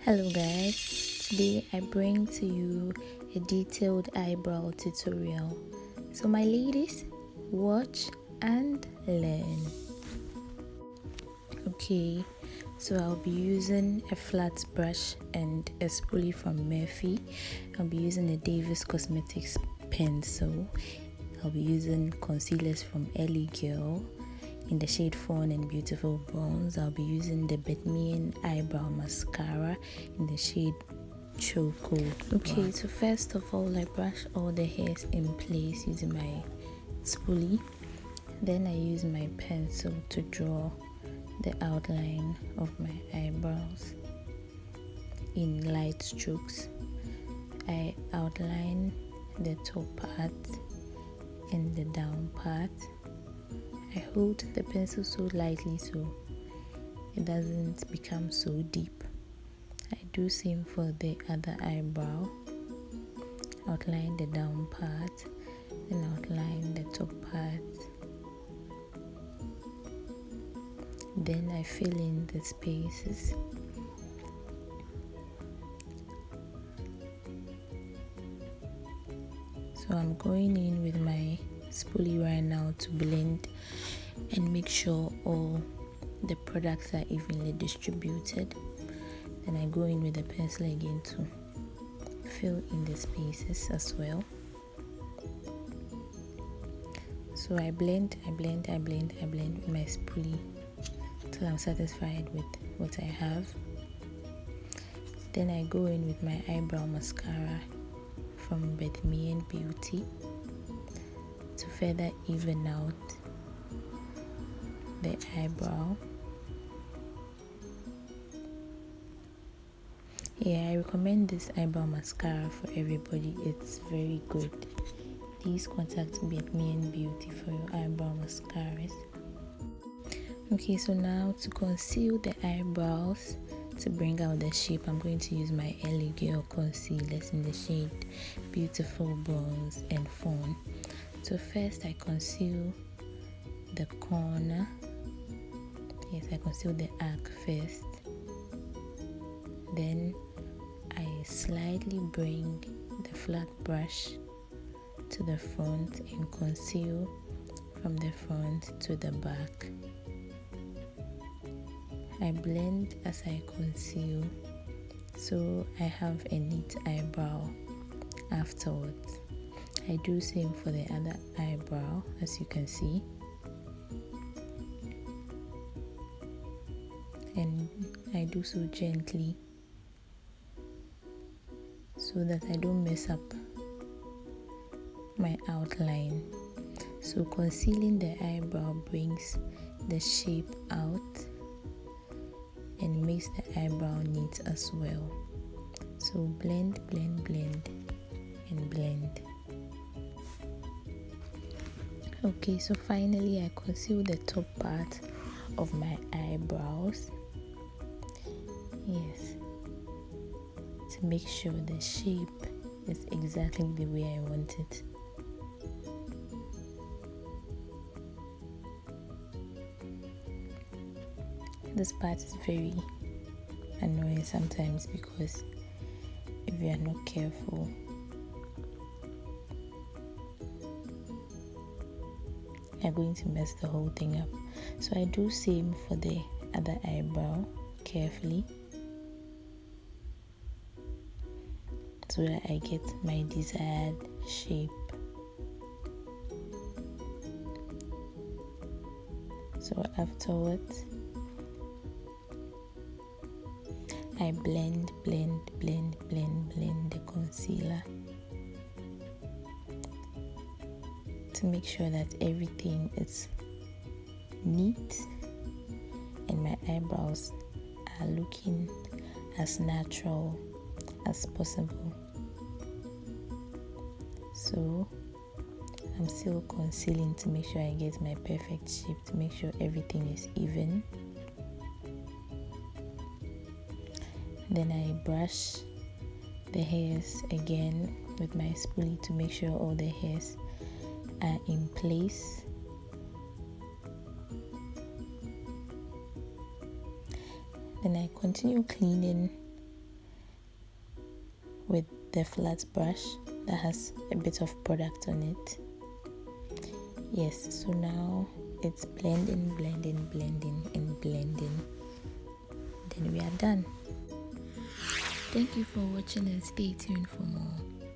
Hello guys, today I bring to you a detailed eyebrow tutorial. So my ladies, watch and learn. Okay, so I'll be using a flat brush and a spoolie from Murphy. I'll be using a Davis Cosmetics pencil. I'll be using concealers from Ellie Girl in the shade Fawn and Beautiful Bronze. I'll be using the Ghanaian Eyebrow mascara in the shade Choco. Okay, so first of all, I brush all the hairs in place using my spoolie. Then I use my pencil to draw the outline of my eyebrows in light strokes. I outline the top part and the down part. I hold the pencil so lightly so it doesn't become so deep. I do same for the other eyebrow. Outline the down part and outline the top part. Then I fill in the spaces. So I'm going in with my spoolie right now to blend and make sure all the products are evenly distributed. Then I go in with the pencil again to fill in the spaces as well. So I blend with my spoolie till I'm satisfied with what I have. Then I go in with my eyebrow mascara from Ghanaian Beauty to further even out the eyebrow. Yeah, I recommend this eyebrow mascara for everybody. It's very good. Please contact Ghanaian Beauty for your eyebrow mascaras. Okay, so now to conceal the eyebrows, to bring out the shape, I'm going to use my Ellie Girl concealers in the shade Beautiful Bronze and Fawn. So first I conceal the corner. Yes, I conceal the arc first. Then I slightly bring the flat brush to the front and conceal from the front to the back. I blend as I conceal, so I have a neat eyebrow afterwards. I do same for the other eyebrow, as you can see. And I do so gently so that I don't mess up my outline. So concealing the eyebrow brings the shape out and makes the eyebrow neat as well. So blend and blend. Okay, so finally I conceal the top part of my eyebrows. Yes, to make sure the shape is exactly the way I want it. This part is very annoying sometimes because if you are not careful, you're going to mess the whole thing up. So I do same for the other eyebrow carefully so that I get my desired shape. So afterwards, I blend the concealer to make sure that everything is neat and my eyebrows are looking as natural as possible. So I'm still concealing to make sure I get my perfect shape, to make sure everything is even. Then I brush the hairs again with my spoolie to make sure all the hairs are in place. Then I continue cleaning with the flat brush that has a bit of product on it. Yes, so now it's blending, blending, blending, and blending. Then we are done. Thank you for watching and stay tuned for more.